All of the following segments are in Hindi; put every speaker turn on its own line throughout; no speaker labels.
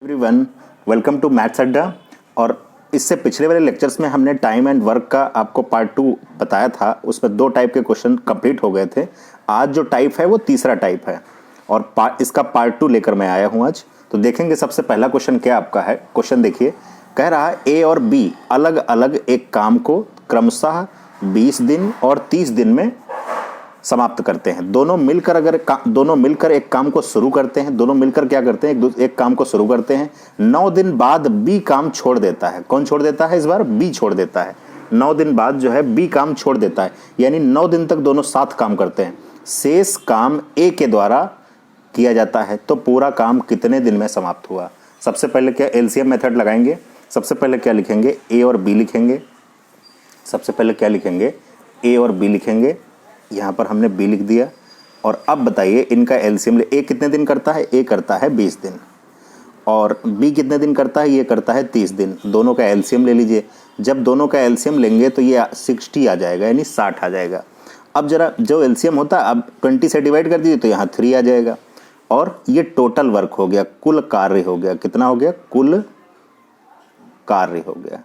एवरीवन, वेलकम टू मैथ्स अड्डा। और इससे पिछले वाले लेक्चर्स में हमने टाइम एंड वर्क का आपको पार्ट 2 बताया था। उसमें 2 टाइप के क्वेश्चन कंप्लीट हो गए थे। आज जो टाइप है वो तीसरा टाइप है और इसका पार्ट 2 लेकर मैं आया हूँ आज। तो देखेंगे सबसे पहला क्वेश्चन क्या आपका है। क्वेश्चन देखिए, कह रहा है ए और बी अलग अलग एक काम को क्रमशः 20 दिन और 30 दिन में समाप्त करते हैं। दोनों मिलकर एक काम को शुरू करते हैं। दोनों मिलकर क्या करते हैं? एक काम को शुरू करते हैं। 9 दिन बाद बी काम छोड़ देता है। कौन छोड़ देता है? इस बार बी छोड़ देता है। 9 दिन बाद जो है बी काम छोड़ देता है, यानी 9 दिन तक दोनों साथ काम करते हैं। शेष काम ए के द्वारा किया जाता है। तो पूरा काम कितने दिन में समाप्त हुआ? सबसे पहले क्या एलसीएम मेथड लगाएंगे। सबसे पहले क्या लिखेंगे? ए और बी लिखेंगे। सबसे पहले क्या लिखेंगे? ए और बी लिखेंगे। यहाँ पर हमने बी लिख दिया। और अब बताइए इनका एलसीएम। ए कितने दिन करता है? ए करता है 20 दिन। और बी कितने दिन करता है? ये करता है 30 दिन। दोनों का एलसीएम ले लीजिए। जब दोनों का एलसीएम लेंगे तो ये 60 आ जाएगा, यानी 60 आ जाएगा। अब जरा जो एलसीएम होता है, अब 20 से डिवाइड कर दीजिए तो यहाँ 3 आ जाएगा। और ये टोटल वर्क हो गया, कुल कार्य हो गया। कितना हो गया? कुल कार्य हो गया।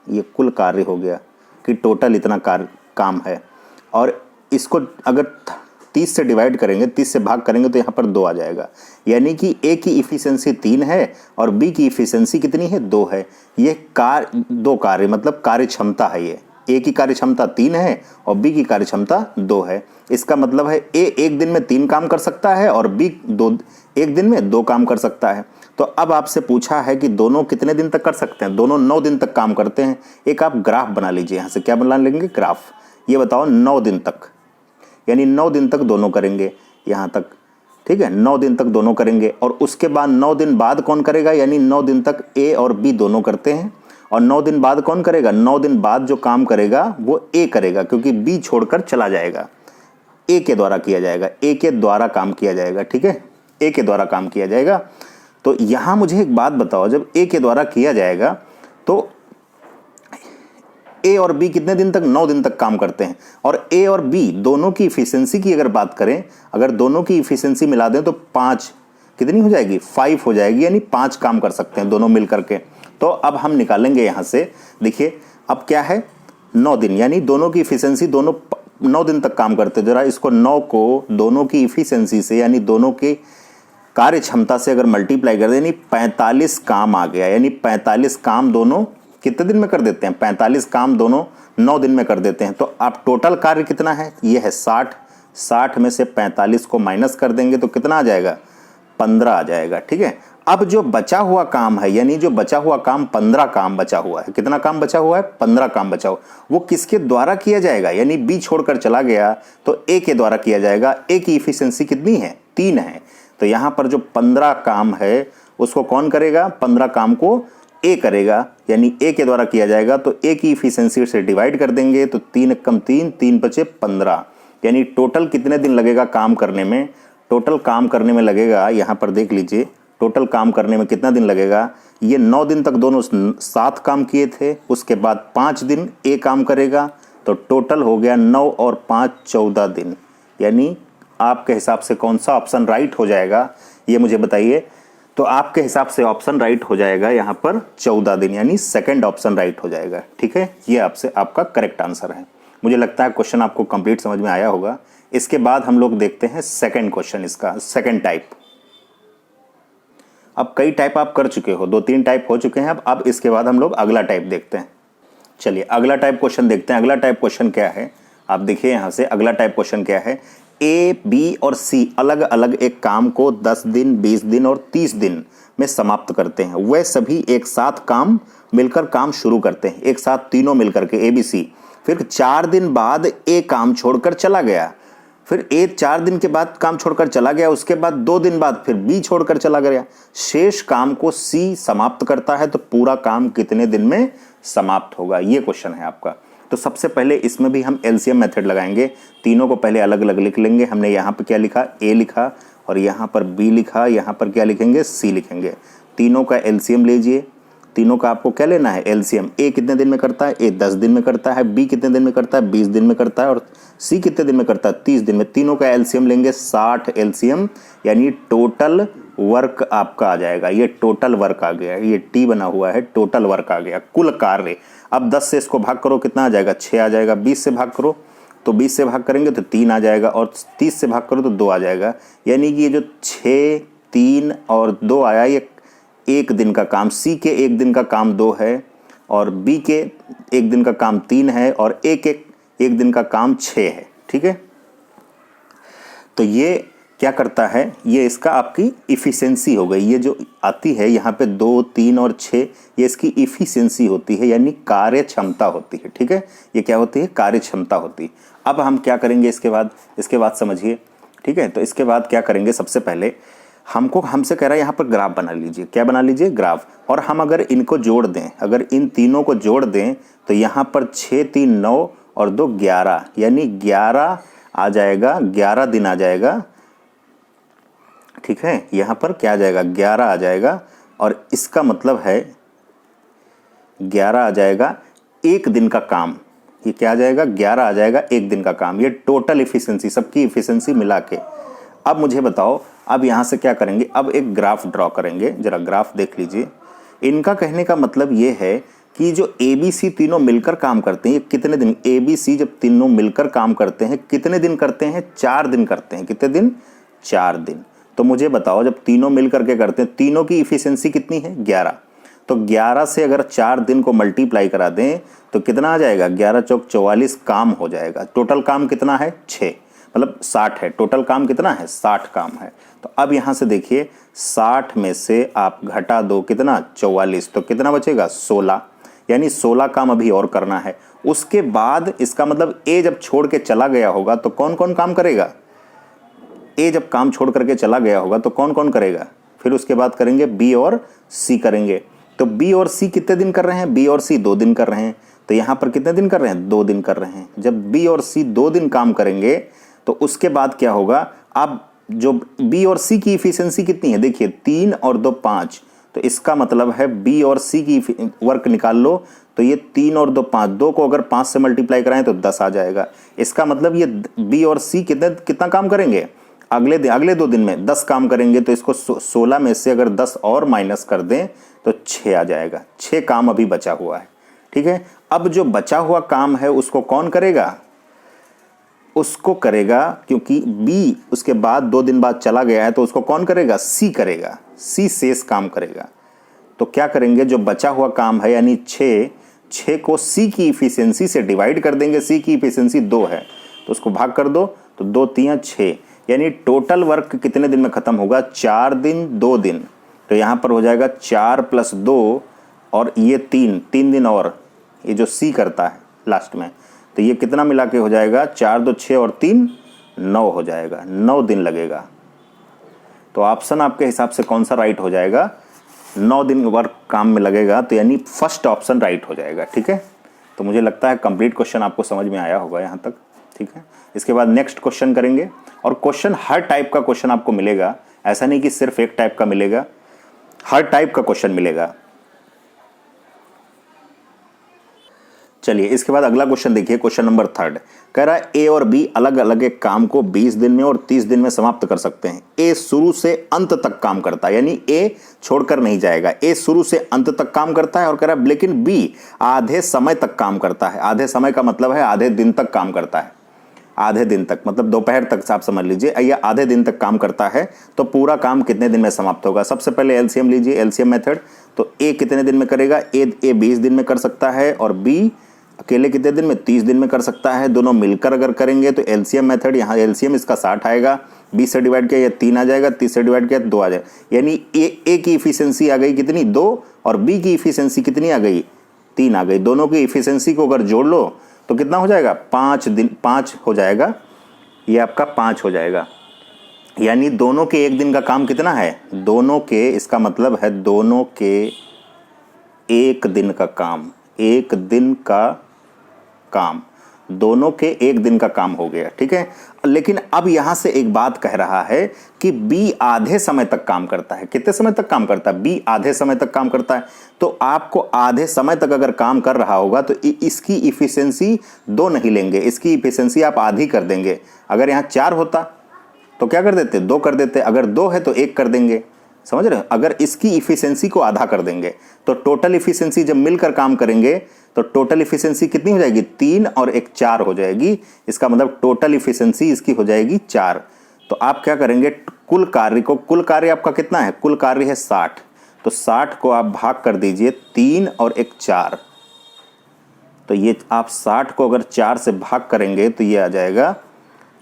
ये कुल कार्य हो गया कि टोटल इतना काम है। और इसको अगर 30 से डिवाइड करेंगे, 30 से भाग करेंगे तो यहाँ पर 2 आ जाएगा। यानी कि ए की इफिशिएंसी 3 है और बी की इफिशिएंसी कितनी है? 2 है। ये 2 कार्य मतलब कार्य क्षमता है। ये ए की कार्य क्षमता 3 है और बी की कार्य क्षमता 2 है। इसका मतलब है ए एक दिन में 3 काम कर सकता है और बी एक दिन में 2 काम कर सकता है। तो अब आपसे पूछा है कि दोनों कितने दिन तक कर सकते हैं? दोनों 9 दिन तक काम करते हैं। एक आप ग्राफ बना लीजिए। यहाँ से क्या बना लेंगे? ग्राफ। ये बताओ 9 दिन तक, यानी 9 दिन तक दोनों करेंगे यहाँ तक। ठीक है, 9 दिन तक दोनों करेंगे। और उसके बाद 9 दिन बाद कौन करेगा? यानी 9 दिन तक ए और बी दोनों करते हैं। और 9 दिन बाद कौन करेगा? 9 दिन बाद जो काम करेगा वो ए करेगा, क्योंकि बी छोड़कर चला जाएगा। ए के द्वारा किया जाएगा। ए के द्वारा काम किया जाएगा। ठीक है, ए के द्वारा काम किया जाएगा। तो यहां मुझे एक बात बताओ, जब ए के द्वारा किया जाएगा तो ए और बी कितने दिन तक? 9 दिन तक काम करते हैं। और ए और बी दोनों की इफिशिएंसी की अगर बात करें, अगर दोनों की इफिशिएंसी मिला दें तो 5 कितनी हो जाएगी? 5 हो जाएगी, यानी 5 काम कर सकते हैं दोनों मिलकर के। तो अब हम निकालेंगे यहां से। देखिए अब क्या है? 9 दिन, यानी दोनों की इफिशिएंसी, दोनों 9 दिन तक काम करते हैं। जरा इसको 9 को दोनों की इफिशिएंसी से, यानी दोनों के कार्य क्षमता से अगर मल्टीप्लाई कर दें, यानी 45 काम आ गया। यानी 45 काम दोनों कितने दिन में कर देते हैं? 45 काम दोनों 9 दिन में कर देते हैं। तो आप टोटल कार्य कितना है? ये है 60। 60 में से 45 को माइनस कर देंगे तो कितना आ जाएगा? 15 आ जाएगा। ठीक है, अब जो बचा हुआ काम है, यानी जो बचा हुआ काम 15 काम बचा हुआ है। कितना काम बचा हुआ है? 15 काम बचा हुआ। वो किसके द्वारा किया जाएगा? यानी बी छोड़कर चला गया तो ए के द्वारा किया जाएगा। ए की इफिशिएंसी कितनी है? 3 है। तो यहां पर जो 15 काम है उसको कौन करेगा? 15 काम को ए करेगा, यानी ए के द्वारा किया जाएगा। तो ए की इफिशिएंसी से डिवाइड कर देंगे तो 3 कम 3, 3 बचे 15। यानी टोटल कितने दिन लगेगा काम करने में? टोटल काम करने में लगेगा, यहां पर देख लीजिए, टोटल काम करने में कितना दिन लगेगा? ये 9 दिन तक दोनों साथ काम किए थे। उसके बाद 5 दिन ए काम करेगा, तो टोटल हो गया 9 और 5 14 दिन। यानी आपके हिसाब से कौन सा ऑप्शन राइट हो जाएगा, ये मुझे बताइए। तो आपके हिसाब से ऑप्शन राइट हो जाएगा यहाँ पर 14 दिन, यानी सेकंड ऑप्शन राइट हो जाएगा। ठीक है, ये आपसे आपका करेक्ट आंसर है। मुझे लगता है क्वेश्चन आपको कंप्लीट समझ में आया होगा। इसके बाद हम लोग देखते हैं सेकंड क्वेश्चन, इसका सेकंड टाइप। अब कई टाइप आप कर चुके हो, 2-3 टाइप हो चुके हैं। अब इसके बाद हम लोग अगला टाइप देखते हैं। चलिए अगला टाइप क्वेश्चन देखते हैं। अगला टाइप क्वेश्चन क्या है, आप देखिए यहाँ से। अगला टाइप क्वेश्चन क्या है? ए, बी और सी अलग अलग एक काम को 10 दिन, 20 दिन और 30 दिन में समाप्त करते हैं। वह सभी एक साथ मिलकर काम शुरू करते हैं, एक साथ तीनों मिलकर के, ए बी सी। फिर 4 दिन बाद ए काम छोड़कर चला गया। फिर ए 4 दिन के बाद काम छोड़कर चला गया। उसके बाद 2 दिन बाद फिर बी छोड़कर चला गया। शेष काम को सी समाप्त करता है। तो पूरा काम कितने दिन में समाप्त होगा? ये क्वेश्चन है आपका। तो सबसे पहले इसमें भी हम एलसीएम मेथड लगाएंगे। तीनों को पहले अलग अलग लिख लेंगे। हमने यहाँ पर क्या लिखा? ए लिखा, और यहाँ पर बी लिखा, यहाँ पर क्या लिखेंगे? सी लिखेंगे। तीनों का एलसीएम लीजिए। तीनों का आपको क्या लेना है? एलसीएम। ए कितने दिन में करता है? ए 10 दिन में करता है। बी कितने दिन में करता है? 20 दिन में करता है। और सी कितने दिन में करता है? 30 दिन में। तीनों का एलसीएम लेंगे, 60 एलसीएम, यानी टोटल वर्क आपका आ जाएगा, ये टोटल वर्क आ गया, ये टी बना हुआ है, टोटल वर्क आ गया, कुल कार्य। अब 10 से इसको भाग करो कितना आ जाएगा, 6 आ जाएगा। 20 से भाग करो तो 20 से भाग करेंगे तो 3 आ जाएगा, और 30 से भाग करो तो 2 आ जाएगा। यानी कि ये जो 6, 3 और 2 आया, ये एक दिन का काम, सी के एक दिन का काम 2 है, और बी के एक दिन का काम 3 है, और एक दिन का काम 6 है। ठीक है, तो ये क्या करता है, ये इसका आपकी इफ़िशेंसी हो गई। ये जो आती है यहाँ पे 2, 3 और 6, ये इसकी इफ़िशेंसी होती है, यानी कार्य क्षमता होती है। ठीक है, ये क्या होती है, कार्य क्षमता होती है। अब हम क्या करेंगे इसके बाद समझिए। ठीक है, तो इसके बाद क्या करेंगे, सबसे पहले हमसे कह रहा है यहाँ पर ग्राफ बना लीजिए। क्या बना लीजिए, ग्राफ। और हम अगर इनको जोड़ दें, अगर इन तीनों को जोड़ दें तो यहाँ पर 6, 3, 9 और 2 11, यानी 11 आ जाएगा, 11 दिन आ जाएगा। ठीक है, यहाँ पर क्या आ जाएगा, 11 आ जाएगा, और इसका मतलब है 11 आ जाएगा एक दिन का काम। ये क्या आ जाएगा, 11 आ जाएगा एक दिन का काम। ये टोटल इफिशिएंसी, सबकी इफिशिएंसी मिला के। अब मुझे बताओ, अब यहाँ से क्या करेंगे, अब एक ग्राफ ड्रॉ करेंगे। जरा ग्राफ देख लीजिए। इनका कहने का मतलब ये है कि जो ABC तीनों मिलकर काम करते हैं, ये कितने दिन, ABC जब तीनों मिलकर काम करते हैं कितने दिन करते हैं, 4 दिन करते हैं। कितने दिन, 4 दिन। तो मुझे बताओ, जब तीनों मिलकर के करते हैं, तीनों की इफिशिएंसी कितनी है, 11। तो 11 से अगर 4 दिन को मल्टीप्लाई करा दें तो कितना आ जाएगा, 11 चौक 44 काम हो जाएगा। टोटल काम कितना है, 6, मतलब 60 है। टोटल काम कितना है, 60 काम है। तो अब यहाँ से देखिए, 60 में से आप घटा दो कितना, 44, तो कितना बचेगा, 16, यानी 16 काम अभी और करना है। उसके बाद इसका मतलब ए जब छोड़ के चला गया होगा तो कौन कौन काम करेगा, ए जब काम छोड़ करके चला गया होगा तो कौन कौन करेगा, फिर उसके बाद करेंगे बी और सी करेंगे। तो बी और सी कितने दिन कर रहे हैं, बी और सी 2 दिन कर रहे हैं। तो यहाँ पर कितने दिन कर रहे हैं, 2 दिन कर रहे हैं। जब बी और सी 2 दिन काम करेंगे तो उसके बाद क्या होगा, अब जो बी और सी की इफिशिएंसी कितनी है, देखिए 3 और 2 5, तो इसका मतलब है बी और सी की वर्क निकाल लो। तो ये 3 और 2 5, 2 को अगर 5 से मल्टीप्लाई कराएं तो 10 आ जाएगा। इसका मतलब ये बी और सी कितना काम करेंगे, अगले 2 दिन में 10 काम करेंगे। तो इसको 16 में से अगर 10 और माइनस कर दें तो 6 आ जाएगा। 6 काम अभी बचा हुआ है। ठीक है, अब जो बचा हुआ काम है उसको कौन करेगा, उसको करेगा, क्योंकि बी उसके बाद 2 दिन बाद चला गया है तो उसको कौन करेगा, सी करेगा। सी शेष काम करेगा। तो क्या करेंगे, जो बचा हुआ काम है यानी 6 को सी की इफिशिएंसी से डिवाइड कर देंगे। सी की इफिशिएंसी 2 है तो उसको भाग कर दो, तो 2 3 6, यानी टोटल वर्क कितने दिन में खत्म होगा, 4 दिन 2 दिन। तो यहाँ पर हो जाएगा 4 + 2 और ये 3 दिन, और ये जो सी करता है लास्ट में, तो ये कितना मिला के हो जाएगा, 4 2 6 और 3 9 हो जाएगा। 9 दिन लगेगा। तो ऑप्शन आपके हिसाब से कौन सा राइट हो जाएगा, 9 दिन वर्क काम में लगेगा, तो यानी फर्स्ट ऑप्शन राइट हो जाएगा। ठीक है, तो मुझे लगता है कंप्लीट क्वेश्चन आपको समझ में आया होगा यहाँ तक। ठीक है, इसके बाद नेक्स्ट क्वेश्चन करेंगे। और क्वेश्चन हर टाइप का क्वेश्चन आपको मिलेगा, ऐसा नहीं कि सिर्फ एक टाइप का मिलेगा, हर टाइप का क्वेश्चन मिलेगा। चलिए, इसके बाद अगला क्वेश्चन देखिए, क्वेश्चन नंबर 3 कह रहा है ए और बी अलग अलग एक काम को 20 दिन में और 30 दिन में समाप्त कर सकते हैं। ए शुरू से अंत तक काम करता है, यानी ए छोड़कर नहीं जाएगा। ए शुरू से अंत तक काम करता है, और कह रहा है लेकिन बी आधे समय तक काम करता है। आधे समय का मतलब है आधे दिन तक काम करता है। आधे दिन तक मतलब दोपहर तक आप समझ लीजिए, या आधे दिन तक काम करता है। तो पूरा काम कितने दिन में समाप्त होगा। सबसे पहले एलसीएम लीजिए, एलसीएम मेथड। तो ए कितने दिन में करेगा, ए 20 दिन में कर सकता है, और बी अकेले कितने दिन में, 30 दिन में कर सकता है। दोनों मिलकर अगर करेंगे तो एलसीएम मेथड, यहाँ एलसीएम इसका 60 आएगा, 20 से डिवाइड किया 3 आ जाएगा, 30 से डिवाइड किया 2 आ जाएगा। यानी ए की इफिशिएंसी आ गई कितनी, 2, और बी की इफिशिएंसी कितनी आ गई, 3 आ गई। दोनों की इफिशिएंसी को अगर जोड़ लो तो कितना हो जाएगा, 5 हो जाएगा। ये आपका 5 हो जाएगा। यानी दोनों के एक दिन का काम कितना है, दोनों के, इसका मतलब है दोनों के एक दिन का काम, एक दिन का काम, दोनों के एक दिन का काम हो गया। ठीक है, लेकिन अब यहां से एक बात कह रहा है कि बी आधे समय तक काम करता है। कितने समय तक काम करता है, बी आधे समय तक काम करता है। तो आपको आधे समय तक अगर काम कर रहा होगा तो इसकी इफिशिएंसी 2 नहीं लेंगे, इसकी इफिशिएंसी आप आधी कर देंगे। अगर यहाँ 4 होता तो क्या कर देते, 2 कर देते। अगर 2 है तो 1 कर देंगे। समझ रहे हो? अगर इसकी इफिशियंसी को आधा कर देंगे तो टोटल इफिशियंसी जब मिलकर काम करेंगे तो टोटल इफिशियंसी कितनी हो जाएगी? 3 और 1 4 हो जाएगी। इसका मतलब टोटल इफिशियंसी इसकी हो जाएगी 4। तो आप क्या करेंगे, कुल कार्य आपका कितना है? कुल कार्य है 60, तो 60 को आप भाग कर दीजिए 3 और 1 4। तो ये आप 60 को अगर 4 से भाग करेंगे तो ये आ जाएगा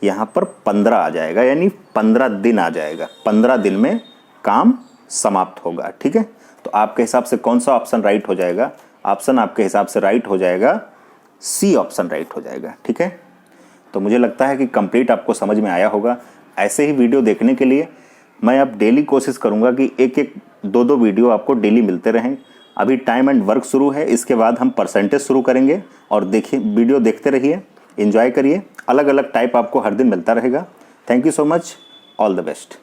यहाँ पर 15 आ जाएगा, यानी 15 दिन आ जाएगा। 15 दिन में काम समाप्त होगा। ठीक है, तो आपके हिसाब से कौन सा ऑप्शन राइट हो जाएगा? ऑप्शन आपके हिसाब से राइट हो जाएगा सी ऑप्शन राइट हो जाएगा। ठीक है, तो मुझे लगता है कि कंप्लीट आपको समझ में आया होगा। ऐसे ही वीडियो देखने के लिए मैं अब डेली कोशिश करूंगा कि एक एक दो दो वीडियो आपको डेली मिलते रहें। अभी टाइम एंड वर्क शुरू है, इसके बाद हम परसेंटेज शुरू करेंगे। और देखिए, वीडियो देखते रहिए, एंजॉय करिए। अलग अलग टाइप आपको हर दिन मिलता रहेगा। Thank you so much, all the best.